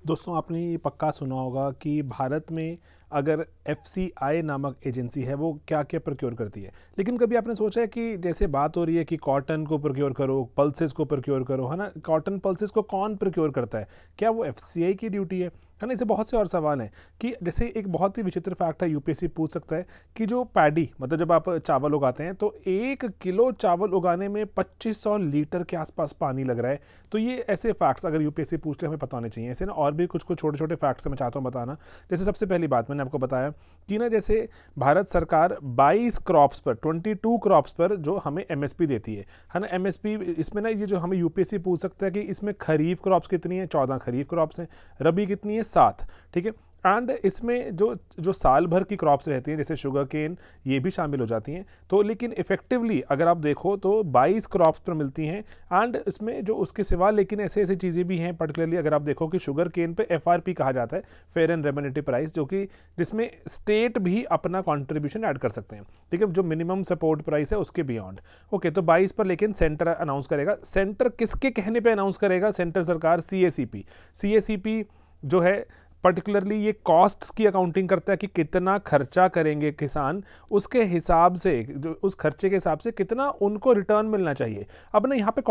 दोस्तों आपने ये पक्का सुना होगा कि भारत में अगर एफसीआई नामक एजेंसी है वो क्या क्या प्रोक्योर करती है। लेकिन कभी आपने सोचा है कि जैसे बात हो रही है कि कॉटन को प्रोक्योर करो, पल्सेस को प्रोक्योर करो, है ना, कॉटन पल्सेस को कौन प्रोक्योर करता है? क्या वो एफसीआई की ड्यूटी है ना? इसे बहुत से और सवाल हैं कि जैसे एक बहुत ही विचित्र फैक्ट है, यूपीएससी पूछ सकता है कि जो पैडी मतलब जब आप चावल उगाते हैं तो 1 किलो चावल उगाने में 2500 लीटर के आसपास पानी लग रहा है। तो ये ऐसे फैक्ट्स अगर यूपीएससी पूछ ले हमें पता होने चाहिए। ऐसे ना और भी कुछ कुछ छोटे छोटे फैक्ट्स मैं चाहता हूँ बताना। जैसे सबसे पहली बात मैंने आपको बताया कि ना जैसे भारत सरकार 22 क्रॉप्स पर 22 क्रॉप्स पर जो हमें एमएसपी देती है ना। एमएसपी इसमें ना ये जो हमें यूपीएससी पूछ सकता है कि इसमें खरीफ क्रॉप्स कितनी है, 14 खरीफ क्रॉप्स हैं, रबी कितनी है, 7, ठीक है। एंड इसमें जो जो साल भर की क्रॉप्स रहती हैं जैसे शुगर केन ये भी शामिल हो जाती हैं। तो लेकिन इफेक्टिवली अगर आप देखो तो 22 क्रॉप्स पर मिलती हैं। एंड इसमें जो उसके सिवा लेकिन ऐसे ऐसी चीज़ें भी हैं, पर्टिकुलरली अगर आप देखो कि शुगर केन पे एफआरपी कहा जाता है, फेयर एंड रेम्युनेटिव प्राइस, जो कि जिसमें स्टेट भी अपना कंट्रीब्यूशन ऐड कर सकते हैं, ठीक है, जो मिनिमम सपोर्ट प्राइस है उसके बियॉन्ड। ओके, तो 22 पर लेकिन सेंटर अनाउंस करेगा। सेंटर किसके कहने पे अनाउंस करेगा? सेंटर सरकार, सीएसीपी जो है पर्टिकुलरली ये कॉस्ट्स की अकाउंटिंग करता है कि कितना खर्चा करेंगे किसान, उसके हिसाब से जो उस खर्चे के हिसाब से कितना उनको रिटर्न मिलना चाहिए। अब ना यहाँ पे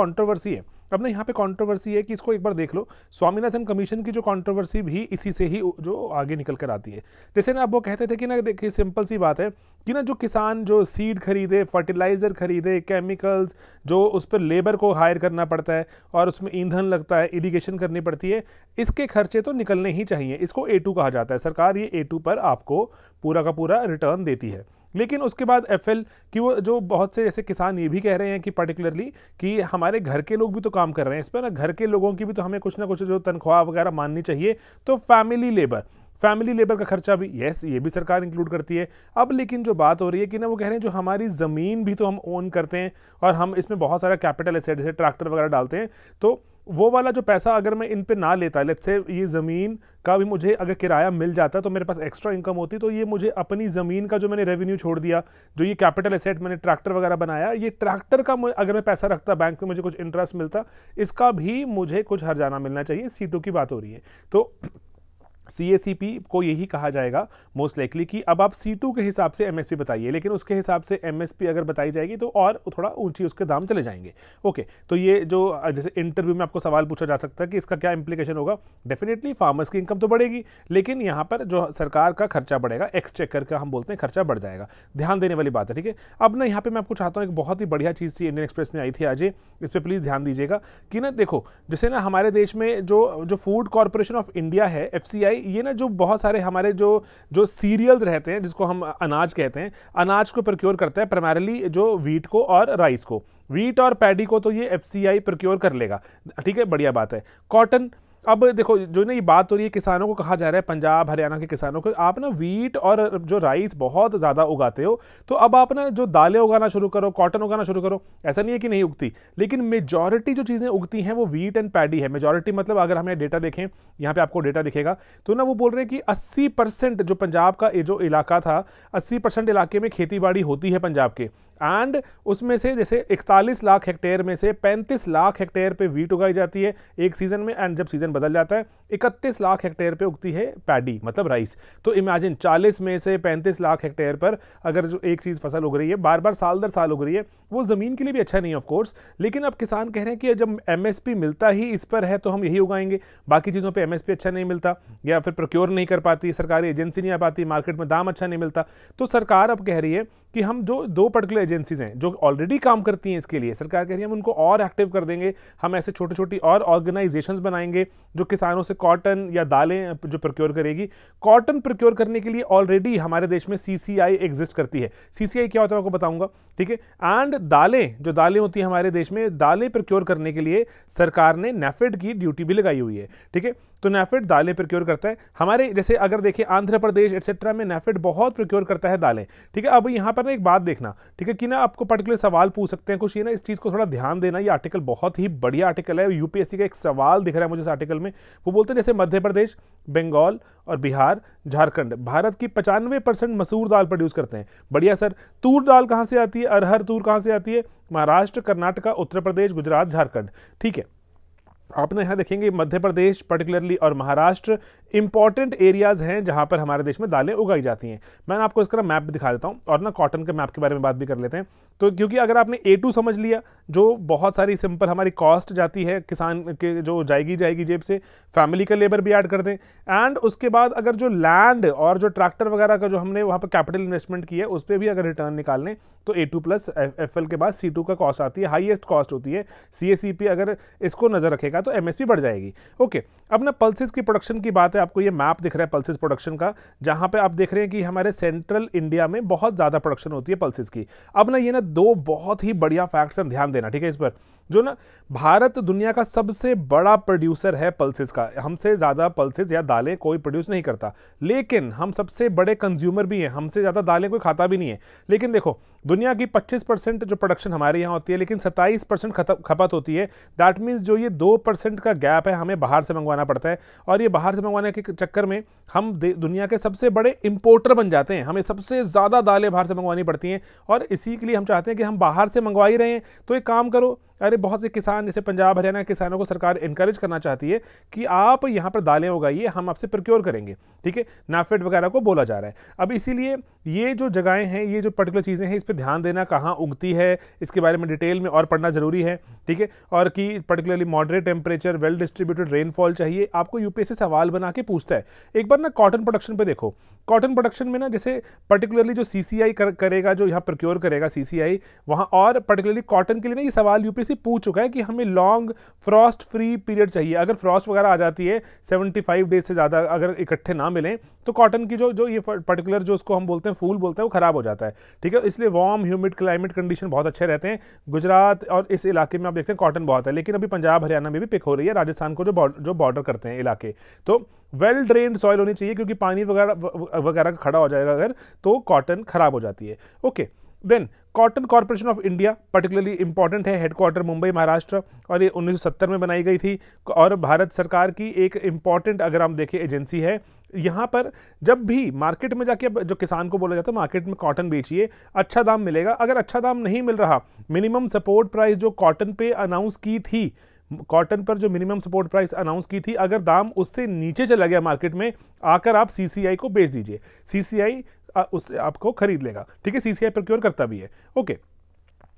कंट्रोवर्सी है कि इसको एक बार देख लो, स्वामीनाथन कमीशन की जो कंट्रोवर्सी भी इसी से ही जो आगे निकल कर आती है। जैसे ना अब वो कहते थे कि ना देखिए सिंपल सी बात है कि ना जो किसान जो सीड खरीदे, फर्टिलाइजर खरीदे, केमिकल्स, जो उस पर लेबर को हायर करना पड़ता है और उसमें ईंधन लगता है, इरिगेशन करनी पड़ती है, इसके खर्चे तो निकलने ही चाहिए। इसको A2 कहा जाता है। सरकार ये A2 पर आपको पूरा का पूरा रिटर्न देती है। लेकिन उसके बाद एफएल कि वो जो बहुत से ऐसे किसान ये भी कह रहे हैं कि पर्टिकुलरली कि हमारे घर के लोग भी तो काम कर रहे हैं इस पर ना, घर के लोगों की भी तो हमें कुछ ना कुछ जो तनख्वाह वगैरह माननी चाहिए। तो फैमिली लेबर का खर्चा भी यस ये भी सरकार इंक्लूड करती है। अब लेकिन जो बात हो रही है कि ना वो कह रहे हैं जो हमारी ज़मीन भी तो हम ओन करते हैं और हम इसमें बहुत सारा कैपिटल एसेट जैसे ट्रैक्टर वगैरह डालते हैं, तो वो वाला जो पैसा अगर मैं इन पे ना लेता, लेट्स से ये ज़मीन का भी मुझे अगर किराया मिल जाता तो मेरे पास एक्स्ट्रा इनकम होती, तो ये मुझे अपनी ज़मीन का जो मैंने रेवेन्यू छोड़ दिया, जो ये कैपिटल एसेट मैंने ट्रैक्टर वगैरह बनाया, ये ट्रैक्टर का अगर मैं पैसा रखता बैंक में मुझे कुछ इंटरेस्ट मिलता, इसका भी मुझे कुछ हर्जाना मिलना चाहिए। C2 की बात हो रही है। तो सीएसीपी को यही कहा जाएगा मोस्ट लाइकली कि अब आप C2 के हिसाब से एमएसपी बताइए, लेकिन उसके हिसाब से एमएसपी अगर बताई जाएगी तो और थोड़ा ऊंची उसके दाम चले जाएंगे। ओके, तो ये जो जैसे इंटरव्यू में आपको सवाल पूछा जा सकता है कि इसका क्या इंप्लीकेशन होगा, डेफिनेटली फार्मर्स की इनकम तो बढ़ेगी, लेकिन यहाँ पर जो सरकार का खर्चा बढ़ेगा, एक्सचेकर का हम बोलते हैं खर्चा बढ़ जाएगा। ध्यान देने वाली बात है, ठीक है। अब ना यहाँ पे मैं आपको चाहता हूँ एक बहुत ही बढ़िया चीज़ थी, इंडियन एक्सप्रेस में आई थी आज, इस पर प्लीज़ ध्यान दीजिएगा कि ना देखो जैसे ना हमारे देश में जो फूड कॉरपोरेशन ऑफ इंडिया है, एफसीआई, ये ना जो बहुत सारे हमारे जो जो सीरियल्स रहते हैं जिसको हम अनाज कहते हैं, अनाज को प्रोक्योर करता है, प्राइमरीली जो वीट को और राइस को, वीट और पैडी को तो ये एफसीआई प्रोक्योर कर लेगा, ठीक है, बढ़िया बात है। कॉटन, अब देखो जो ना ये बात हो रही है किसानों को कहा जा रहा है, पंजाब हरियाणा के किसानों को, आप ना वीट और जो राइस बहुत ज़्यादा उगाते हो, तो अब आप ना जो दालें उगाना शुरू करो, कॉटन उगाना शुरू करो। ऐसा नहीं है कि नहीं उगती, लेकिन मेजॉरिटी जो चीज़ें उगती हैं वो वीट एंड पैडी है। मेजॉरिटी मतलब अगर हमें डेटा देखें, यहाँ पे आपको डेटा दिखेगा, तो ना वो बोल रहे हैं कि 80% जो पंजाब का जो इलाका था, 80% इलाके में खेती बाड़ी होती है पंजाब के, एंड उसमें से जैसे 41 लाख हेक्टेयर में से 35 लाख हेक्टेयर पे वीट उगाई जाती है एक सीजन में, एंड जब सीजन बदल जाता है 31 लाख हेक्टेयर पे उगती है पैडी मतलब राइस। तो इमेजिन 40 में से 35 लाख हेक्टेयर पर अगर जो एक चीज़ फसल उग रही है, बार बार साल दर साल उग रही है, वो ज़मीन के लिए भी अच्छा नहीं है ऑफ कोर्स। लेकिन अब किसान कह रहे हैं कि जब एमएसपी मिलता ही इस पर है तो हम यही उगाएंगे, बाकी चीज़ों पर एमएसपी अच्छा नहीं मिलता या फिर प्रोक्योर नहीं कर पाती, सरकारी एजेंसी नहीं आ पाती, मार्केट में दाम अच्छा नहीं मिलता, तो सरकार अब कह रही है कि हम जो 2 पर्टिकुलर एजेंसीज हैं जो ऑलरेडी काम करती हैं इसके लिए, सरकार कह रही है हम उनको और एक्टिव कर देंगे, हम ऐसे छोटी छोटी और ऑर्गेनाइजेशंस बनाएंगे जो किसानों से कॉटन या दालें जो प्रोक्योर करेगी। कॉटन प्रोक्योर करने के लिए ऑलरेडी हमारे देश में सीसीआई एग्जिस्ट करती है। सीसीआई क्या होता है आपको बताऊंगा, ठीक है। एंड जो दालें होती हैं हमारे देश में, दालें प्रोक्योर करने के लिए सरकार ने नैफेड की ड्यूटी भी लगाई हुई है, ठीक है। तो नैफेड दालें प्रोक्योर करता है हमारे, जैसे अगर देखिए आंध्र प्रदेश एटसेट्रा में नैफेड बहुत प्रोक्योर करता है दालें, ठीक है। अब यहाँ पर ना एक बात देखना, ठीक है, कि ना आपको पर्टिकुलर सवाल पूछ सकते हैं कुछ, ये ना इस चीज़ को थोड़ा ध्यान देना। ये आर्टिकल बहुत ही बढ़िया आर्टिकल है, यूपीएससी का एक सवाल दिख रहा है मुझे इस आर्टिकल में। वो बोलते हैं जैसे मध्य प्रदेश, बंगाल और बिहार, झारखंड भारत की 95% मसूर दाल प्रोड्यूस करते हैं। बढ़िया सर, तूर दाल कहाँ से आती है, अरहर तूर कहाँ से आती है? महाराष्ट्र, कर्नाटका, उत्तर प्रदेश, गुजरात, झारखंड, ठीक है। आपने यहाँ देखेंगे मध्य प्रदेश पर्टिकुलरली और महाराष्ट्र इंपॉर्टेंट एरियाज हैं जहाँ पर हमारे देश में दालें उगाई जाती हैं। मैं आपको इसका मैप भी दिखा देता हूँ और ना कॉटन के मैप के बारे में बात भी कर लेते हैं। तो क्योंकि अगर आपने A2 समझ लिया, जो बहुत सारी सिंपल हमारी कॉस्ट जाती है किसान के, जो जाएगी जेब से, फैमिली का लेबर भी ऐड कर दें, एंड उसके बाद अगर जो लैंड और जो ट्रैक्टर वगैरह का जो हमने वहाँ पर कैपिटल इन्वेस्टमेंट की है उस पर भी अगर रिटर्न निकाल लें तो A2 प्लस FL के बाद C2 का कॉस्ट आती है, हाईएस्ट कॉस्ट होती है। CACP अगर इसको नजर रखेगा तो MSP बढ़ जाएगी। ओके, अब ना पल्सेस की प्रोडक्शन की बात है। आपको ये मैप दिख रहा है पल्सेस प्रोडक्शन का, जहां पे आप देख रहे हैं कि हमारे सेंट्रल इंडिया में बहुत ज्यादा प्रोडक्शन होती है पल्सेस की। अब ना ये ना दो बहुत ही बढ़िया फैक्ट्स हैं, ध्यान देना, ठीक है इस पर। जो ना भारत दुनिया का सबसे बड़ा प्रोड्यूसर है पल्सेस का, हमसे ज़्यादा पल्सेस या दालें कोई प्रोड्यूस नहीं करता, लेकिन हम सबसे बड़े कंज्यूमर भी हैं, हमसे ज़्यादा दालें कोई खाता भी नहीं है। लेकिन देखो दुनिया की 25% जो प्रोडक्शन हमारे यहाँ होती है, लेकिन 27% खपत होती है। दैट मीन्स जो ये 2% का गैप है हमें बाहर से मंगवाना पड़ता है, और ये बाहर से मंगवाने के चक्कर में हम दुनिया के सबसे बड़े इंपोर्टर बन जाते हैं। हमें सबसे ज़्यादा दालें बाहर से मंगवानी पड़ती हैं, और इसी के लिए हम चाहते हैं कि हम बाहर से मंगवा ही रहे हैं तो एक काम करो, अरे बहुत से किसान जैसे पंजाब हरियाणा के किसानों को सरकार इनकरेज करना चाहती है कि आप यहाँ पर दालें उगाइए, हम आपसे प्रोक्योर करेंगे, ठीक है, नाफेड वगैरह को बोला जा रहा है। अब इसीलिए ये जो जगहें हैं, ये जो पर्टिकुलर चीज़ें हैं, इस पर ध्यान देना, कहाँ उगती है इसके बारे में डिटेल में और पढ़ना जरूरी है, ठीक है। और कि particularly moderate temperature, well distributed rainfall चाहिए। आपको यूपीएससी सवाल बना के पूछता है। एक बार ना कॉटन प्रोडक्शन पे देखो, कॉटन प्रोडक्शन में ना जैसे पर्टिकुलरली जो CCI करेगा, जो यहाँ प्रोक्योर करेगा CCI वहाँ, और पर्टिकुलरली कॉटन के लिए ना ये सवाल यूपीएससी पूछ चुका है कि हमें लॉन्ग फ्रॉस्ट फ्री पीरियड चाहिए। अगर फ्रॉस्ट वगैरह आ जाती है 75 डेज से ज़्यादा अगर इकट्ठे ना मिलें तो कॉटन की जो ये पर्टिकुलर जो उसको हम बोलते हैं फूल बोलते हैं वो खराब हो जाता है, ठीक है। इसलिए वार्म ह्यूमिड क्लाइमेट कंडीशन बहुत अच्छे रहते हैं। गुजरात और इस इलाके में आप देखते हैं कॉटन बहुत है, लेकिन अभी पंजाब हरियाणा में भी पिक हो रही है, राजस्थान को जो बॉर्डर करते हैं इलाके। तो वेल ड्रेन्ड सॉइल होनी चाहिए, क्योंकि पानी वगैरह खड़ा हो जाएगा अगर तो कॉटन खराब हो जाती है। Okay, then cotton corporation of India particularly important है, हेडक्वार्टर मुंबई महाराष्ट्र, और ये 1970 में बनाई गई थी, और भारत सरकार की एक इंपॉर्टेंट अगर हम देखें एजेंसी है। यहाँ पर जब भी मार्केट में जाके जो किसान को बोला जाता है मार्केट में कॉटन बेचिए, अच्छा दाम मिलेगा। अगर अच्छा दाम नहीं मिल रहा, मिनिमम सपोर्ट प्राइस जो कॉटन पे अनाउंस की थी, कॉटन पर जो मिनिमम सपोर्ट प्राइस अनाउंस की थी, अगर दाम उससे नीचे चला गया मार्केट में, आकर आप CCI को बेच दीजिए, CCI उससे आपको खरीद लेगा, ठीक है। CCI प्रोक्योर करता भी है। ओके,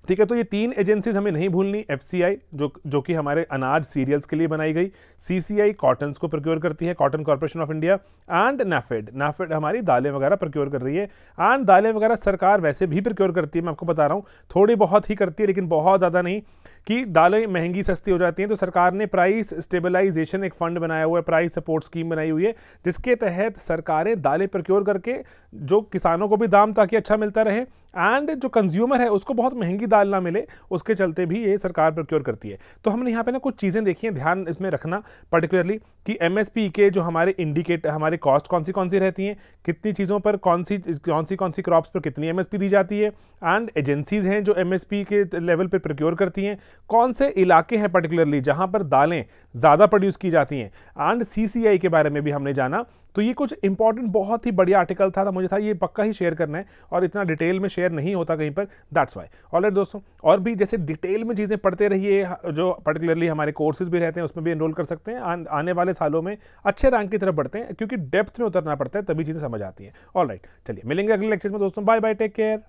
ठीक है। तो ये तीन एजेंसीज हमें नहीं भूलनी, FCI जो कि हमारे अनाज सीरियल्स के लिए बनाई गई, CCI कॉटन्स को प्रोक्योर करती है, cotton corporation of India, and NAFED हमारी दालें वगैरह प्रोक्योर कर रही है। एंड दालें वगैरह सरकार वैसे भी प्रोक्योर करती है, मैं आपको बता रहा हूँ, थोड़ी बहुत ही करती है लेकिन बहुत ज़्यादा नहीं, कि दालें महंगी सस्ती हो जाती हैं तो सरकार ने प्राइस स्टेबलाइजेशन एक फंड बनाया हुआ है, प्राइस सपोर्ट स्कीम बनाई हुई है, जिसके तहत सरकारें दालें प्रोक्योर करके जो किसानों को भी दाम ताकि अच्छा मिलता रहे, एंड जो कंज्यूमर है उसको बहुत महंगी दाल ना मिले, उसके चलते भी ये सरकार प्रोक्योर करती है। तो हमने यहाँ पे ना कुछ चीज़ें देखी हैं, ध्यान इसमें रखना पर्टिकुलरली कि MSP के जो हमारे इंडिकेट हमारे कॉस्ट कौन सी रहती हैं, कितनी चीज़ों पर कौन सी क्रॉप्स पर कितनी MSP दी जाती है, एंड एजेंसीज हैं जो MSP के लेवल पर प्रोक्योर करती हैं, कौन से इलाके हैं पर्टिकुलरली जहाँ पर दालें ज़्यादा प्रोड्यूस की जाती हैं, एंड CCI के बारे में भी हमने जाना। तो ये कुछ इंपॉर्टेंट बहुत ही बढ़िया आर्टिकल था, मुझे था ये पक्का ही शेयर करना है, और इतना डिटेल में शेयर नहीं होता कहीं पर, दैट्स वाई। ऑलराइट दोस्तों, और भी जैसे डिटेल में चीज़ें पढ़ते रहिए, जो पर्टिकुलरली हमारे कोर्सेज भी रहते हैं उसमें भी एनरोल कर सकते हैं। आने वाले सालों में अच्छे रैंक की तरफ बढ़ते हैं, क्योंकि डेप्थ में उतरना पड़ता है तभी चीज़ें समझ आती हैं। ऑलराइट, चलिए मिलेंगे अगले लेक्चर में दोस्तों, बाय बाय, टेक केयर।